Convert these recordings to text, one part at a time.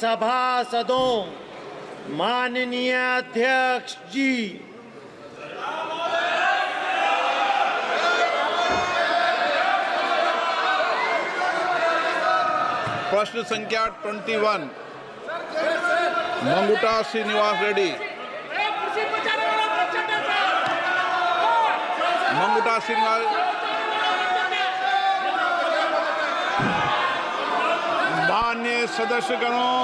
सभासदों, माननीय अध्यक्ष जी, प्रश्न संख्या 21 मंगुटा श्रीनिवास रेड्डी। मंगुटा श्रीनिवास माननीय सदस्यगणों,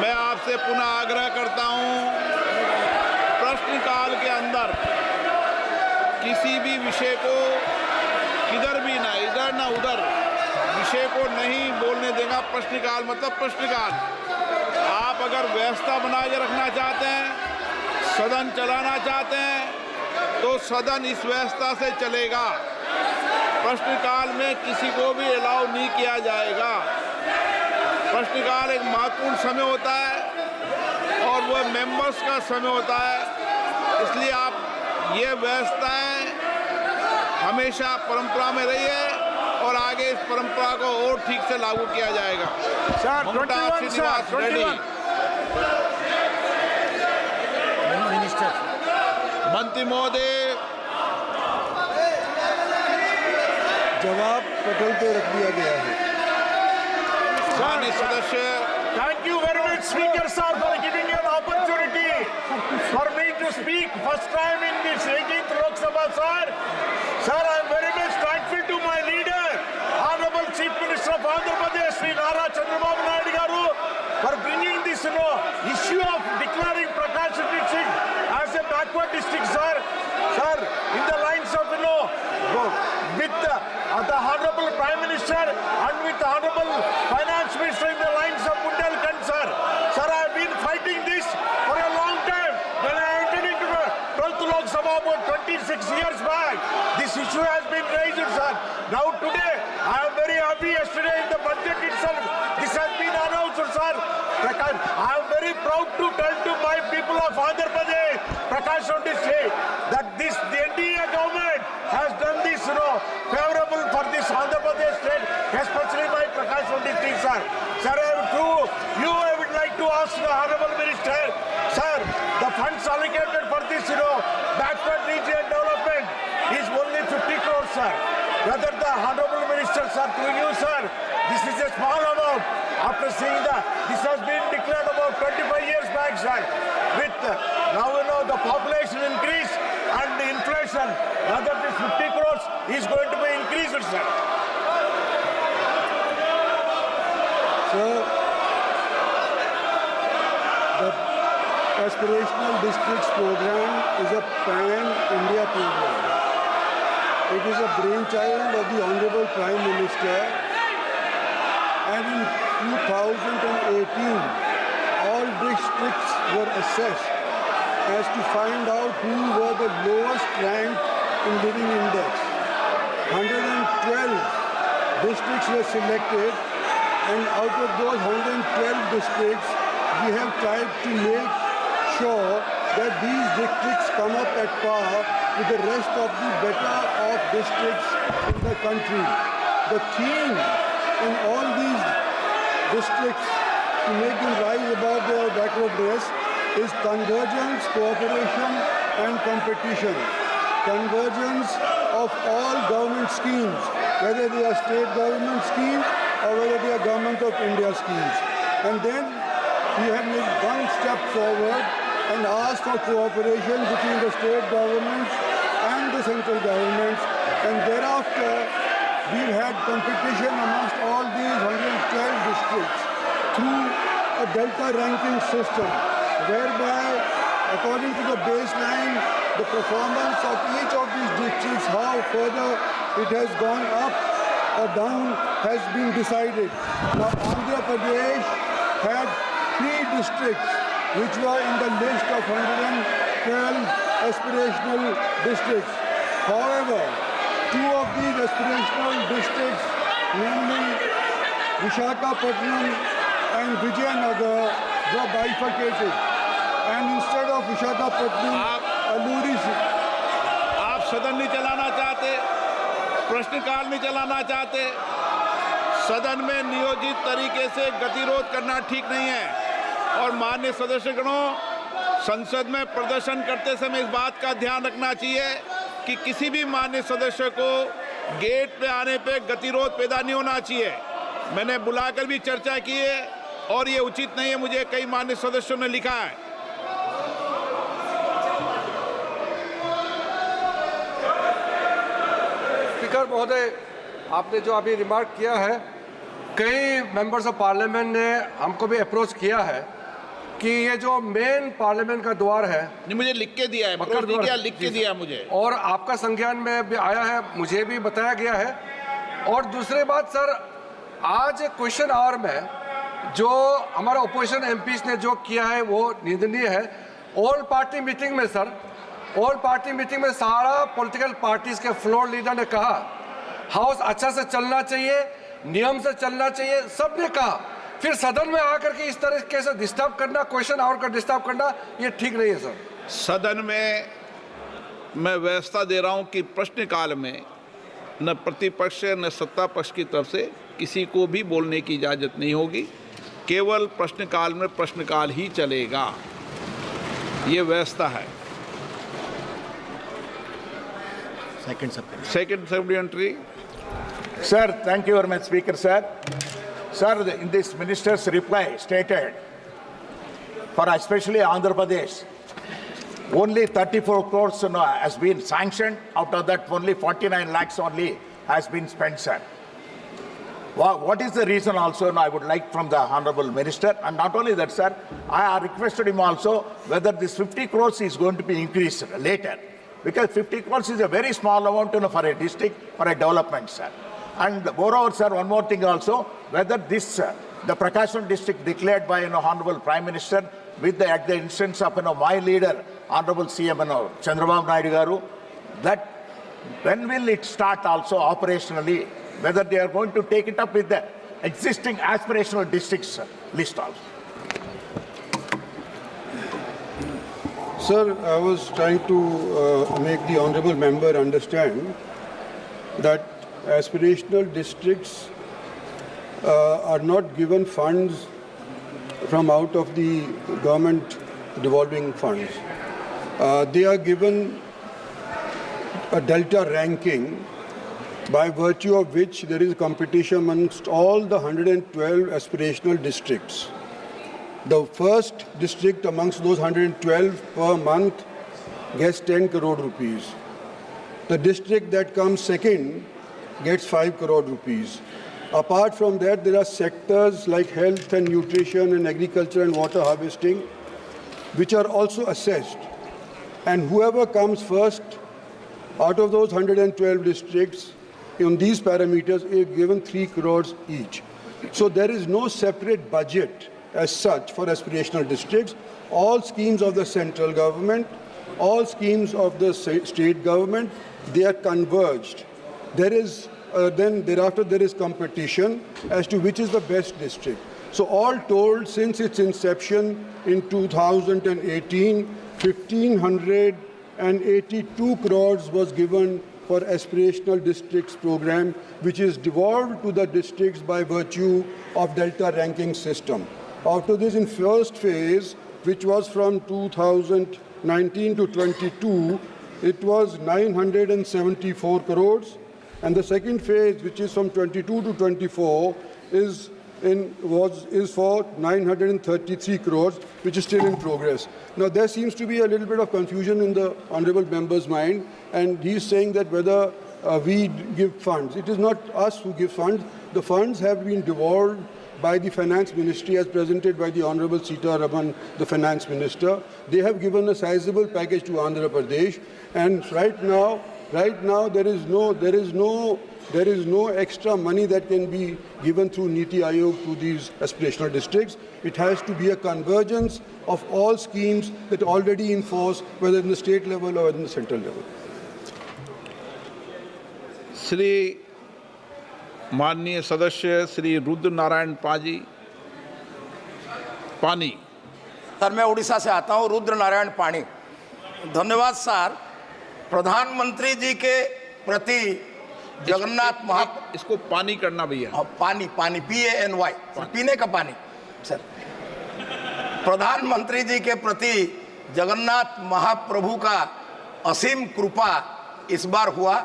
मैं आपसे पुनः आग्रह करता हूं, प्रश्नकाल के अंदर किसी भी विषय को किधर भी ना इधर ना उधर विषय को नहीं बोलने देगा। प्रश्नकाल मतलब प्रश्नकाल। आप अगर व्यवस्था बना के रखना चाहते हैं, सदन चलाना चाहते हैं, तो सदन इस व्यवस्था से चलेगा। प्रश्नकाल में किसी को भी अलाउ नहीं किया जाएगा। प्रश्नकाल एक महत्वपूर्ण समय होता है और वह मेंबर्स का समय होता है, इसलिए आप ये व्यवस्थाएं हमेशा परंपरा में रही है और आगे इस परंपरा को और ठीक से लागू किया जाएगा। मंगुटा श्रीनिवास रेड्डी। मंत्री महोदय, जवाब पटल पे रख दिया गया है। माननीय सदस्य, Thank you very much, Speaker sir, for giving an opportunity for me to speak first time in this 18th Lok Sabha, sir. Sir, I am very much thankful to my leader, Honorable Chief Minister of Andhra Pradesh, Sri Nara Chandrababu Naidu Garu, for bringing this, issue of declaring Prakash district as a backward district, sir. Sir, in the lines of, with the Honorable Prime Minister and with the Honorable Finance Minister in the lines of Bundelkhand, sir. Sir, I have been fighting this for a long time. When I entered into the 12th Lok Sabha about 26 years back, this issue has been raised, sir. Now today, I am very happy. Yesterday in the budget itself, this has been announced, sir. I am very proud to tell to my people of Andhra Pradesh, Prakash district, that the NDA government has done this, favorable for this Andhra Pradesh state, especially by Prakash district, sir. Sir, I would like to ask the Honorable Minister, sir, the funds allocated for this, backward region development is only 50 crores, sir. Whether the Honorable Minister, sir, through you, sir, this is a small amount. After seeing that, this has been declared about 25 years back, sir. With now, the population increase and the inflation, whether this 50 crores is going to be increased, sir. Sir, the Aspirational Districts Program is a pan-India program. It is a brainchild of the Honorable Prime Minister, and in 2018, all districts were assessed as to find out who were the lowest ranked in living index. 112 districts were selected, and out of those 112 districts, we have tried to make sure that these districts come up at par with the rest of the better off districts in the country. The theme in all these districts to make them rise above their backwardness is convergence, cooperation and competition. Convergence of all government schemes, whether they are state government schemes or whether they are government of India schemes. And then we have made one step forward and asked for cooperation between the state governments and the central governments, and thereafter we've had competition amongst all these 112 districts through a delta ranking system, whereby according to the baseline, the performance of each of these districts, how further it has gone up or down, has been decided. Now Andhra Pradesh had 3 districts which were in the list of 112 aspirational districts. However, 2 of these aspirational districts, namely Visakhapatnam and Vijayanagar, were bifurcated. And instead of Visakhapatnam, Alluri... आप सदन नहीं चलाना चाहते, प्रश्नकाल नहीं चलाना चाहते, सदन में नियोजित तरीके से गतिरोध करना ठीक नहीं है। और माननीय सदस्यगणों, संसद में प्रदर्शन करते समय इस बात का ध्यान रखना चाहिए कि किसी भी माननीय सदस्य को गेट पे आने पे गतिरोध पैदा नहीं होना चाहिए। मैंने बुलाकर भी चर्चा की है और ये उचित नहीं है, मुझे कई माननीय सदस्यों ने लिखा है। स्पीकर महोदय, आपने जो अभी रिमार्क किया है, कई मेंबर्स ऑफ पार्लियामेंट ने हमको भी अप्रोच किया है कि ये जो मेन पार्लियामेंट का द्वार है, नहीं, मुझे लिख के दिया है, मकर द्वार लिख के दिया मुझे, और आपका संज्ञान में भी आया है, मुझे भी बताया गया है। और दूसरी बात सर, आज क्वेश्चन आवर में जो हमारा अपोजिशन एमपीज ने जो किया है वो निंदनीय है। ऑल पार्टी मीटिंग में सर, ऑल पार्टी मीटिंग में सारा पॉलिटिकल पार्टीज के फ्लोर लीडर ने कहा हाउस अच्छा से चलना चाहिए, नियम से चलना चाहिए, सबने कहा। फिर सदन में आकर के इस तरीके से डिस्टर्ब करना, क्वेश्चन आवर का डिस्टर्ब करना, ये ठीक नहीं है सर। सदन में मैं व्यवस्था दे रहा हूं कि प्रश्नकाल में न प्रतिपक्ष न सत्ता पक्ष की तरफ से किसी को भी बोलने की इजाजत नहीं होगी। केवल प्रश्नकाल में प्रश्नकाल ही चलेगा, ये व्यवस्था है। Second supplementary. Sir, thank you very much, Speaker, sir. Sir, in this minister's reply stated, for especially Andhra Pradesh, only 34 crores has been sanctioned. Out of that, only 49 lakhs only has been spent, sir. What is the reason also? I would like from the Honorable Minister. And not only that, sir, I requested him also whether this 50 crores is going to be increased later. Because 50 crores is a very small amount for a district, for a development, sir. And moreover, sir, one more thing also, whether this, the Prakasham district declared by Honorable Prime Minister with at the instance of my leader, Honorable CM Chandrababu Naidu Garu, that when will it start also operationally, whether they are going to take it up with the existing aspirational districts list also. Sir, I was trying to make the honourable member understand that aspirational districts are not given funds from out of the government devolving funds. They are given a delta ranking by virtue of which there is competition amongst all the 112 aspirational districts. The first district amongst those 112 per month gets 10 crore rupees. The district that comes second gets 5 crore rupees. Apart from that, there are sectors like health and nutrition and agriculture and water harvesting, which are also assessed. And whoever comes first out of those 112 districts in these parameters is given 3 crores each. So there is no separate budget as such for aspirational districts. All schemes of the central government, all schemes of the state government, they are converged. There is then thereafter there is competition as to which is the best district. So all told, since its inception in 2018, 1,582 crores was given for aspirational districts program, which is devolved to the districts by virtue of delta ranking system. After this, in first phase, which was from 2019 to 22, it was 974 crores. And the second phase, which is from 22 to 24, is for 933 crores, which is still in progress. Now, there seems to be a little bit of confusion in the honourable member's mind, and he's saying that whether we give funds. It is not us who give funds. The funds have been devolved by the Finance Ministry as presented by the Honourable Sita Raman, the Finance Minister. They have given a sizable package to Andhra Pradesh, and right now there is no extra money that can be given through Niti Aayog to these aspirational districts. It has to be a convergence of all schemes that are already in force, whether in the state level or in the central level. Shri माननीय सदस्य श्री रुद्र नारायण पानी। Sir, मैं उड़ीसा से आता हूं, रुद्र नारायण पानी। धन्यवाद sir. प्रधानमंत्री जी के प्रति जगन्नाथ इसको पानी करना भैया। पानी PANY, पीने का पानी। सर, प्रधानमंत्री जी के प्रति जगन्नाथ महाप्रभु का असीम कृपा इस बार हुआ।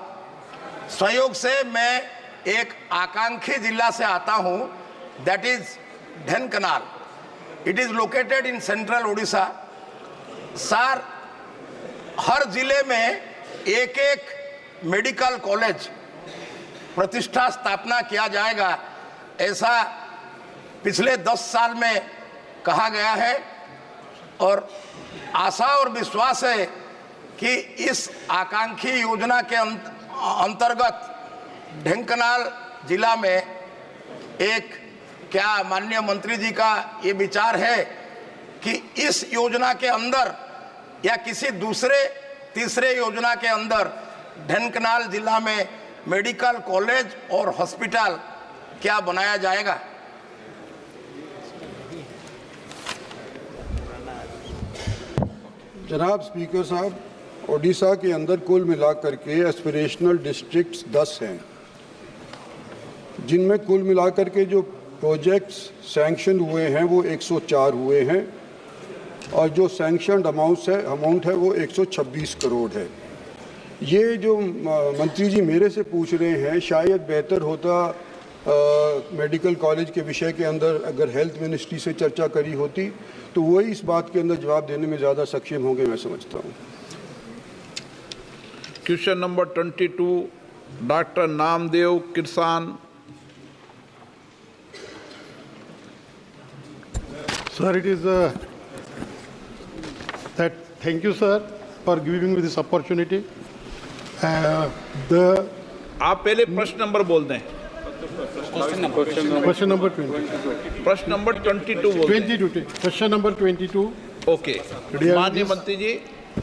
संयोग से मैं एक आकांक्षी जिला से आता हूं, that is Dhenkanal. It is located in central Orissa. Sir, हर जिले में एक एक मेडिकल कॉलेज प्रतिष्ठा स्थापना किया जाएगा, ऐसा पिछले 10 साल में कहा गया है। और आशा और विश्वास है कि इस आकांक्षी योजना के अंतर्गत ढेंकनाल जिला में एक क्या माननीय मंत्री जी का ये विचार है कि इस योजना के अंदर या किसी दूसरे तीसरे योजना के अंदर ढेंकनाल जिला में मेडिकल कॉलेज और हॉस्पिटल क्या बनाया जाएगा? जनाब स्पीकर साहब, ओडिशा के अंदर कुल मिलाकर के एस्पिरेशनल डिस्ट्रिक्ट्स 10 हैं, जिनमें कुल मिलाकर के जो प्रोजेक्ट्स सैंक्शन हुए हैं वो 104 हुए हैं और जो सैंक्शनड अमाउंट है वो 126 करोड़ है। ये जो मंत्री जी मेरे से पूछ रहे हैं, शायद बेहतर होता मेडिकल कॉलेज के विषय के अंदर अगर हेल्थ मिनिस्ट्री से चर्चा करी होती तो वही इस बात के अंदर जवाब देने में ज़्यादा सक्षम होंगे, मैं समझता हूँ। Question number 22, doctor Namdev Kirsan. Sir, it is that. Thank you, sir, for giving me this opportunity. आप पहले प्रश्न नंबर बोल दें। Question number 20. प्रश्न नंबर 22 बोल दें। 22. Question number 22. ओके, माननीय मंत्री जी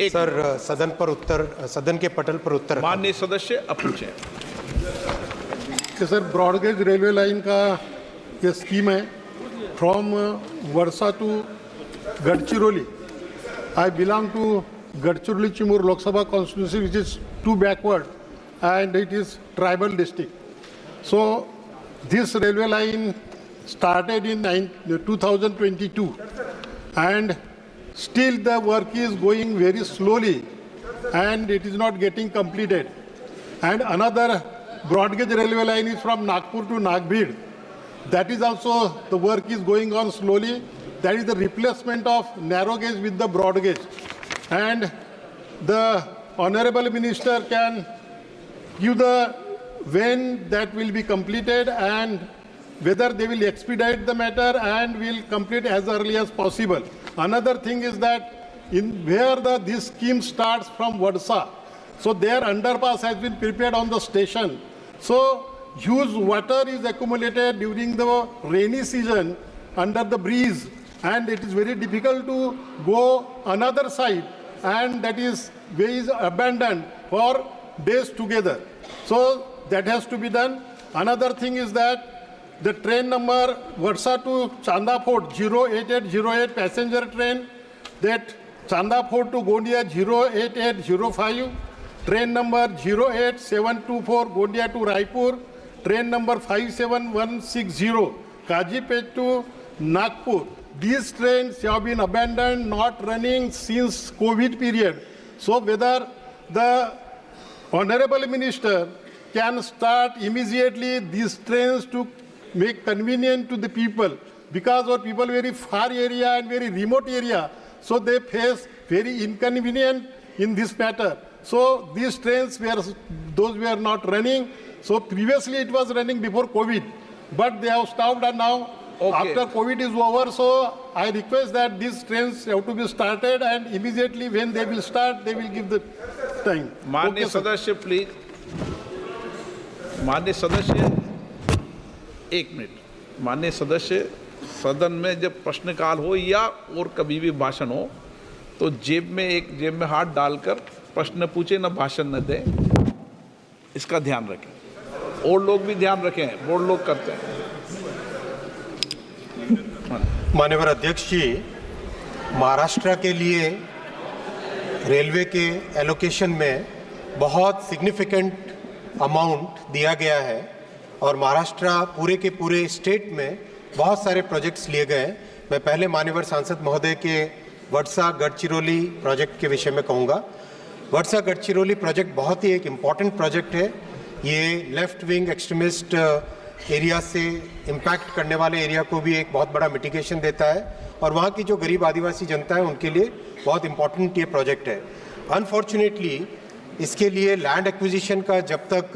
एक सर, सदन के पटल पर उत्तर। माननीय सदस्य अब पूछें। सर, ब्रॉडगेज रेलवे लाइन का ये स्कीम है from Wadsa to Gadchiroli. I belong to Gadchiroli Chimur Lok Sabha constituency, which is too backward, and it is tribal district. So this railway line started in 2022, and still the work is going very slowly, and it is not getting completed. And another broad gauge railway line is from Nagpur to Nagbir. That is also, the work is going on slowly. That is the replacement of narrow gauge with the broad gauge. And the Honorable Minister can give the when that will be completed and whether they will expedite the matter and will complete as early as possible. Another thing is that in where this scheme starts from Vadsa, so their underpass has been prepared on the station. So huge water is accumulated during the rainy season under the breeze, and it is very difficult to go another side, and that is way is abandoned for days together. So that has to be done. Another thing is that the train number Vadsa to Chanda Fort 08808 passenger train, that Chanda Fort to Gondia 08805, train number 08724 Gondia to Raipur, train number 57160 Kajipet to Nagpur. These trains have been abandoned, not running since COVID period. So whether the Honorable Minister can start immediately these trains to make convenient to the people, because our people very far area and very remote area, so they face very inconvenient in this matter. So these trains those were not running. So previously it was running before COVID, but they have stopped, and now after COVID is over, so I request that these trains have to be started, and immediately when they will start, they will give the time. माननीय सदस्य please, माननीय सदस्य एक minute. माननीय सदस्य, सदन में जब प्रश्नकाल हो या और कभी भी भाषण हो तो जेब में हाथ डालकर प्रश्न पूछे, न भाषण न दें, इसका ध्यान रखें। और लोग भी ध्यान रखें, बोर्ड लोग करते हैं। माननीय अध्यक्ष जी, महाराष्ट्र के लिए रेलवे के एलोकेशन में बहुत सिग्निफिकेंट अमाउंट दिया गया है और महाराष्ट्र पूरे के पूरे स्टेट में बहुत सारे प्रोजेक्ट्स लिए गए। मैं पहले मान्यवर सांसद महोदय के वर्षा गढ़चिरौली प्रोजेक्ट के विषय में कहूँगा। वर्षा गढ़चिरौली प्रोजेक्ट बहुत ही एक इम्पॉर्टेंट प्रोजेक्ट है। ये लेफ्ट विंग एक्सट्रीमिस्ट एरिया से इम्पैक्ट करने वाले एरिया को भी एक बहुत बड़ा मिटिगेशन देता है और वहाँ की जो गरीब आदिवासी जनता है उनके लिए बहुत इम्पॉर्टेंट ये प्रोजेक्ट है। अनफॉर्चुनेटली इसके लिए लैंड एक्विजिशन का जब तक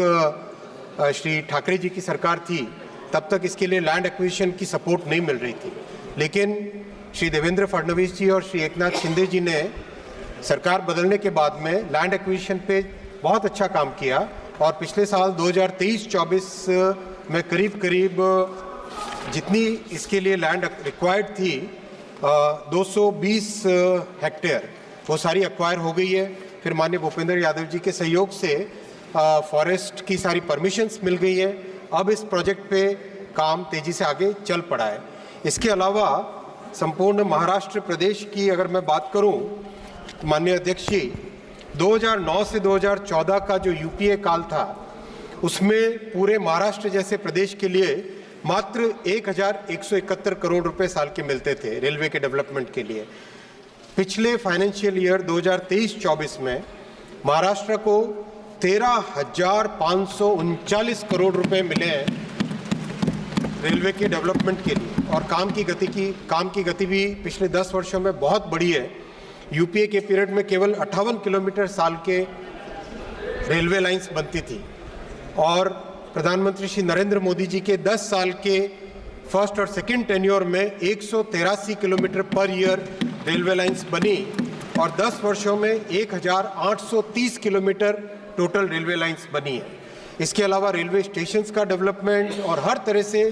श्री ठाकरे जी की सरकार थी तब तक इसके लिए लैंड एक्विजिशन की सपोर्ट नहीं मिल रही थी, लेकिन श्री देवेंद्र फडणवीस जी और श्री एकनाथ शिंदे जी ने सरकार बदलने के बाद में लैंड एक्विजिशन पे बहुत अच्छा काम किया और पिछले साल 2023-24 में करीब जितनी इसके लिए लैंड रिक्वायर्ड थी 220 हेक्टेयर वो सारी एक्वायर हो गई है। फिर माननीय भूपेंद्र यादव जी के सहयोग से फॉरेस्ट की सारी परमिशंस मिल गई है। अब इस प्रोजेक्ट पे काम तेजी से आगे चल पड़ा है। इसके अलावा संपूर्ण महाराष्ट्र प्रदेश की अगर मैं बात करूं तो माननीय अध्यक्ष जी 2009 से 2014 का जो यूपीए काल था उसमें पूरे महाराष्ट्र जैसे प्रदेश के लिए मात्र 1171 करोड़ रुपए साल के मिलते थे रेलवे के डेवलपमेंट के लिए। पिछले फाइनेंशियल ईयर 2023-24 में महाराष्ट्र को 13,539 करोड़ रुपए मिले हैं रेलवे के डेवलपमेंट के लिए और काम की गति भी पिछले 10 वर्षों में बहुत बढ़ी है। यूपीए के पीरियड में केवल 58 किलोमीटर साल के रेलवे लाइंस बनती थी और प्रधानमंत्री श्री नरेंद्र मोदी जी के 10 साल के फर्स्ट और सेकंड टेन्योर में 183 kilometre per year railway lines बनी और 10 वर्षों में 1830 किलोमीटर टोटल रेलवे लाइंस बनी है। इसके अलावा रेलवे स्टेशंस का डेवलपमेंट और हर तरह से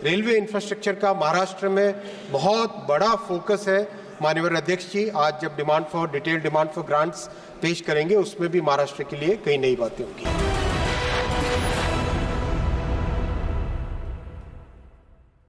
रेलवे इंफ्रास्ट्रक्चर का महाराष्ट्र में बहुत बड़ा फोकस है। माननीय अध्यक्ष जी आज जब डिटेल डिमांड फॉर ग्रांट्स पेश करेंगे उसमें भी महाराष्ट्र के लिए कई नई बातें होंगी।